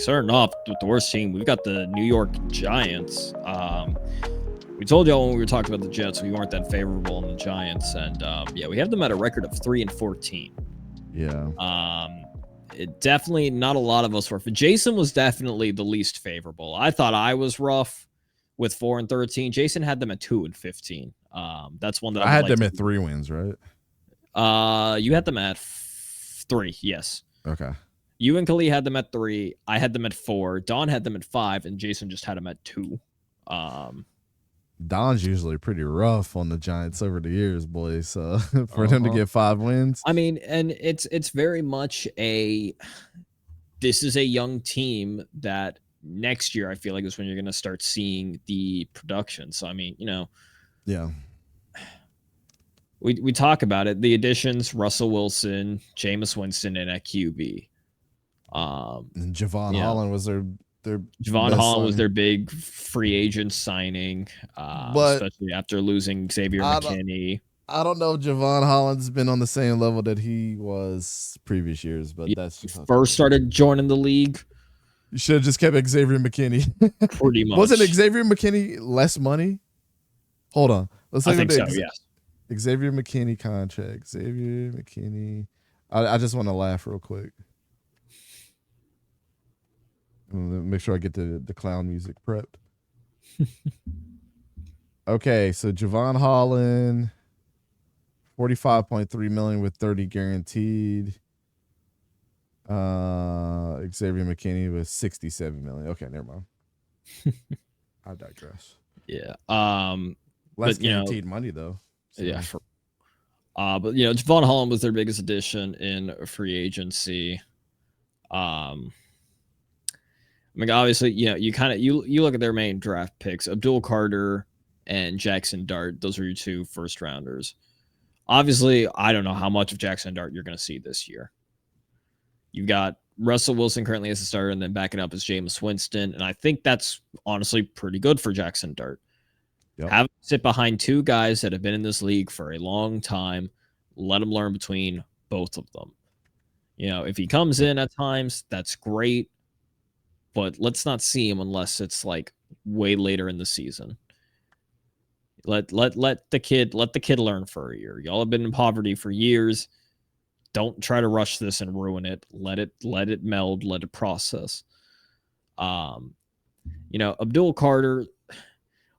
Starting off with the worst team, we've got the New York Giants. We told y'all when we were talking about the Jets, we weren't that favorable on the Giants, and yeah, we have them at a record of 3-14. Yeah. It definitely not a lot of us were. Jason was definitely the least favorable. I thought I was rough with 4-13. Jason had them at 2-15. That's one that I had them at 3 wins, right? You had them at 3, yes. Okay. You and Khalid had them at 3. I had them at 4. Don had them at 5, and Jason just had them at 2. Don's usually pretty rough on the Giants over the years, boys. So for them to get 5 wins, I mean, and it's very much this is a young team that next year I feel like is when you're going to start seeing the production. So I mean, yeah. We talk about it. The additions: Russell Wilson, Jameis Winston, and at QB. And Javon Holland was their Javon Holland was their big free agent signing, especially after losing Xavier McKinney. I don't know if Javon Holland's been on the same level that he was previous years, but that's just first started joining the league. You should have just kept Xavier McKinney. Pretty much. Wasn't Xavier McKinney less money? Hold on. Let's I think so, yes. Xavier McKinney contract. Xavier McKinney. I just want to laugh real quick. Make sure I get the clown music prepped. Okay, so Javon Holland, $45.3 million with 30 guaranteed. Xavier McKinney was $67 million. Okay, never mind. I digress. Yeah. Less guaranteed money though. So. Yeah. But Javon Holland was their biggest addition in free agency. I mean, obviously, you look at their main draft picks: Abdul Carter and Jackson Dart. Those are your 2 first rounders. Obviously, I don't know how much of Jackson Dart you're going to see this year. You've got Russell Wilson currently as a starter, and then backing up is Jameis Winston, and I think that's honestly pretty good for Jackson Dart. Yep. Have him sit behind 2 guys that have been in this league for a long time. Let him learn between both of them. If he comes in at times, that's great. But let's not see him unless it's like way later in the season. Let the kid learn for a year. Y'all have been in poverty for years. Don't try to rush this and ruin it. Let it meld. Let it process. Abdul Carter,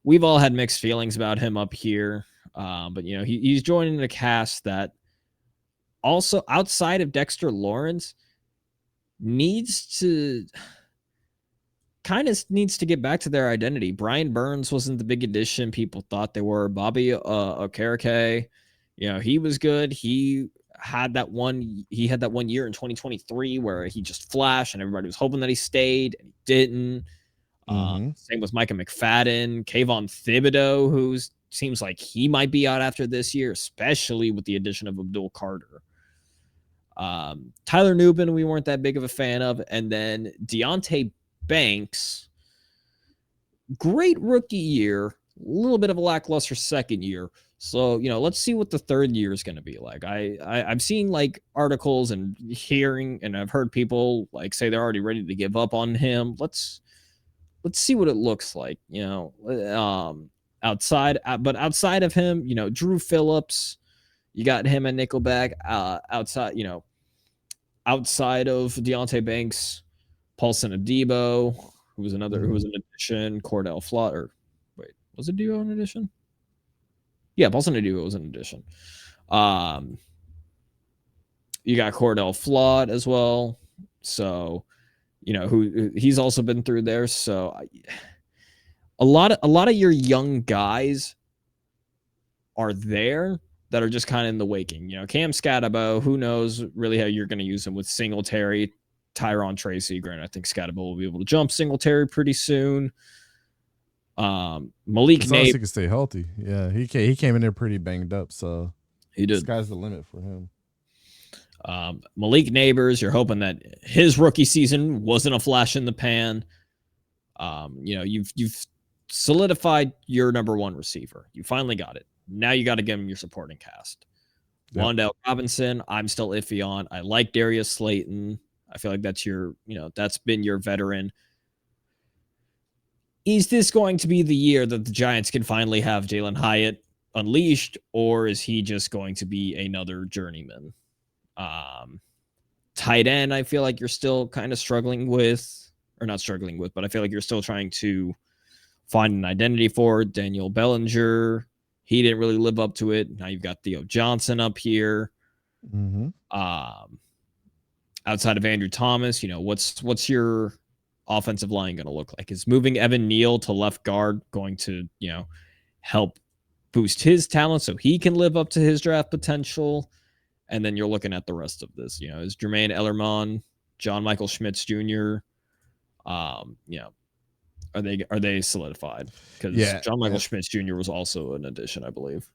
we've all had mixed feelings about him up here. But he's joining a cast that also outside of Dexter Lawrence needs to get back to their identity. Brian Burns wasn't the big addition people thought they were. Bobby 𝗕𝘂𝘀𝗶𝗶𝗲𝗀, he was good. He had that one year in 2023 where he just flashed and everybody was hoping that he stayed and he didn't. Same with Micah McFadden, Kayvon Thibodeau, who seems like he might be out after this year, especially with the addition of Abdul Carter. Tyler Nubin, we weren't that big of a fan of. And then Deonte Banks, great rookie year, a little bit of a lackluster second year. So, let's see what the third year is going to be like. I've seen like articles and hearing, and I've heard people like say they're already ready to give up on him. Let's see what it looks like, outside of him, Drew Phillips, you got him at nickelback, outside of Deonte Banks, Paulson Adebo, who was an addition. Cordell Flott, or wait, was Adebo an addition? Yeah, Paulson Adebo was an addition. You got Cordell Flott as well. So, who he's also been through there. So, a lot of your young guys are there that are just kind of in the waking. Cam Skattebo, who knows really how you're going to use him with Singletary, Tyron Tracy. Granted, I think Skattebo will be able to jump Singletary pretty soon. Malik Nabers, he can stay healthy. Yeah, he came in there pretty banged up, so he did. Sky's the limit for him. Malik Nabers, you're hoping that his rookie season wasn't a flash in the pan. You've solidified your number 1 receiver. You finally got it. Now you got to give him your supporting cast. Yep. Wan'Dale Robinson, I'm still iffy on. I like Darius Slayton. I feel like that's that's been your veteran. Is this going to be the year that the Giants can finally have Jalin Hyatt unleashed, or is he just going to be another journeyman? Tight end, I feel like you're still kind of struggling with, or not struggling with, but I feel like you're still trying to find an identity for. Daniel Bellinger, he didn't really live up to it. Now you've got Theo Johnson up here. Outside of Andrew Thomas, what's your offensive line going to look like? Is moving Evan Neal to left guard going to, help boost his talent so he can live up to his draft potential? And then you're looking at the rest of this. Is Jermaine Ellerman, John Michael Schmitz Jr., are they solidified? Because John Michael Schmitz Jr. was also an addition, I believe.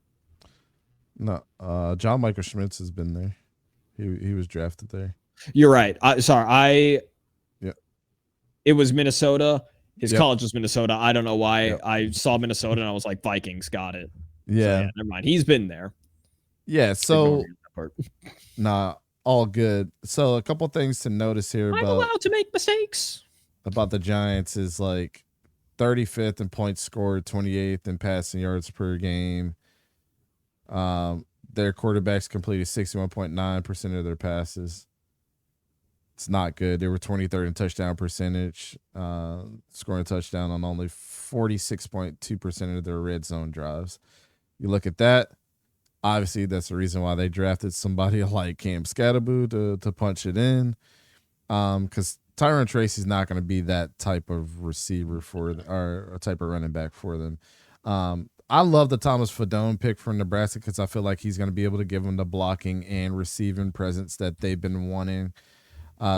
No, John Michael Schmitz has been there. He was drafted there. You're right. It was Minnesota. His college was Minnesota. I don't know why. I saw Minnesota and I was like, Vikings, got it. Yeah. So, never mind. He's been there. Yeah, so nah, all good. So a couple things to notice here I'm allowed to make mistakes about the Giants is like 35th in points scored, 28th in passing yards per game. Their quarterbacks completed 61.9% of their passes. It's not good. They were 23rd in touchdown percentage, scoring a touchdown on only 46.2% of their red zone drives. You look at that, obviously that's the reason why they drafted somebody like 𝗕𝘂𝘀𝗶𝗲𝘀𝗀 to punch it in, because Tyron Tracy's not going to be that type of receiver or a type of running back for them. I love the Thomas Fadone pick from Nebraska because I feel like he's going to be able to give them the blocking and receiving presence that they've been wanting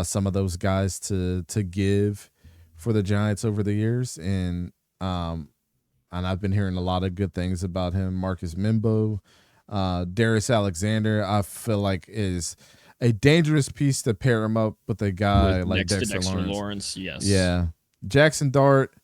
some of those guys to give for the Giants over the years. And I've been hearing a lot of good things about him. Marcus Mimbo, Darius Alexander, I feel like is a dangerous piece to pair him up with a guy like Dexter Lawrence. Yes. Yeah. Jackson Dart,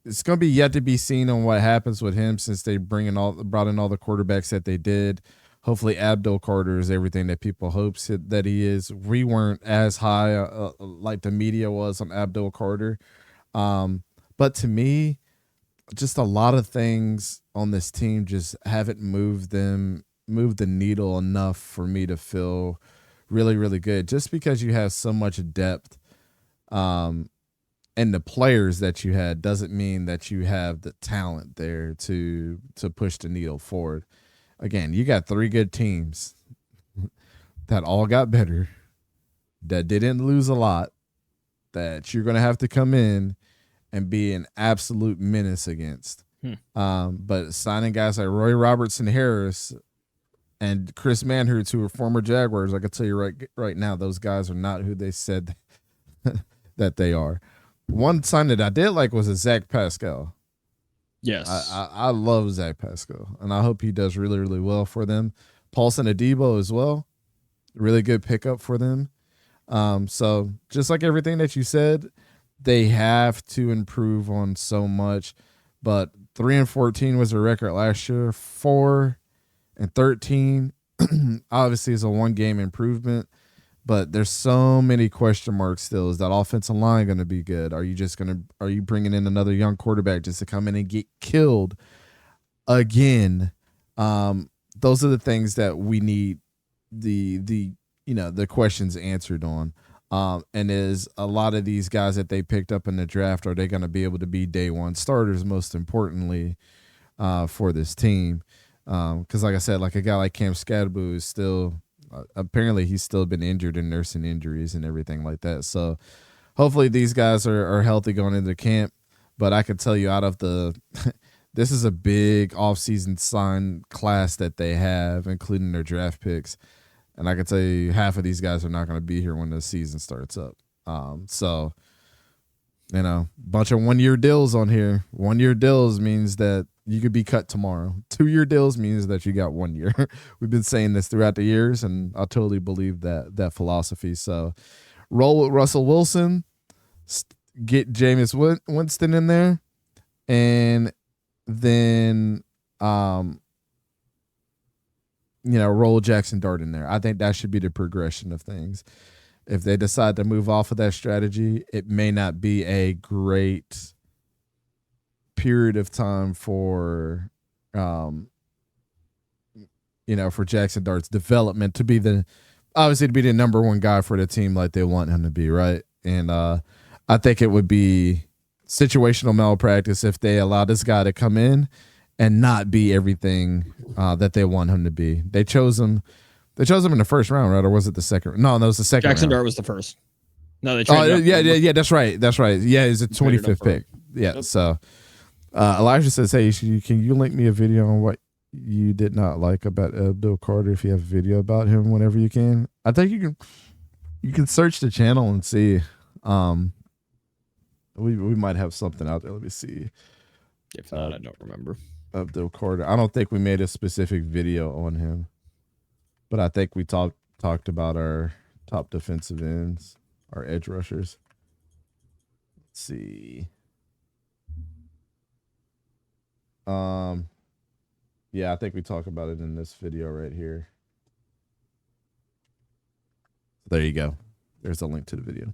it's going to be yet to be seen on what happens with him since they brought in all the quarterbacks that they did. Hopefully Abdul Carter is everything that people hope that he is. We weren't as high like the media was on Abdul Carter. But to me, just a lot of things on this team just haven't moved the needle enough for me to feel really, really good. Just because you have so much depth and the players that you had doesn't mean that you have the talent there to push the needle forward. Again, you got 3 good teams that all got better, that didn't lose a lot, that you're going to have to come in and be an absolute menace against. But signing guys like Roy Robertson Harris and Chris Manhertz, who are former Jaguars, I can tell you right now, those guys are not who they said that they are. One sign that I did like was a Zach Pascal. Yes. I love Zach Pascal, and I hope he does really, really well for them. Paulson Adebo as well. Really good pickup for them. So just like everything that you said, they have to improve on so much. But 3-14 was their record last year. 4-13 obviously is a 1-game improvement. But there's so many question marks still. Is that offensive line going to be good? Are you bringing in another young quarterback just to come in and get killed again? Those are the things that we need the questions answered on. And is a lot of these guys that they picked up in the draft, are they going to be able to be day one starters, most importantly, for this team? Because like I said, like a guy like 𝗕𝘂𝘀𝗀𝘀𝗀 is still apparently he's still been injured and nursing injuries and everything like that. So hopefully these guys are healthy going into camp. But I can tell you out of this is a big offseason sign class that they have, including their draft picks. And I can tell you half of these guys are not going to be here when the season starts up. So, bunch of 1-year deals on here. 1-year deals means that you could be cut tomorrow. 2-year deals means that you got 1 year. We've been saying this throughout the years, and I totally believe that philosophy. So roll with Russell Wilson, get Jameis Winston in there, and then roll Jackson Dart in there. I think that should be the progression of things. If they decide to move off of that strategy, it may not be a great period of time for, for Jackson Dart's development to be the number one guy for the team like they want him to be, right? And I think it would be situational malpractice if they allow this guy to come in and not be everything that they want him to be. They chose him in the first round, right? Or was it the second? No, that was the second. Jackson round. Dart was the first. No, they traded. Yeah. That's right. Yeah, he's a 25th pick. Yeah. Yep. So Elijah says, "Hey, can you link me a video on what you did not like about Abdul Carter? If you have a video about him, whenever you can. I think you can search the channel and see. We might have something out there. Let me see. If not, I don't remember. Abdul Carter. I don't think we made a specific video on him, but I think we talked about our top defensive ends, our edge rushers. Let's see. Yeah, I think we talk about it in this video right here. There you go. There's a link to the video.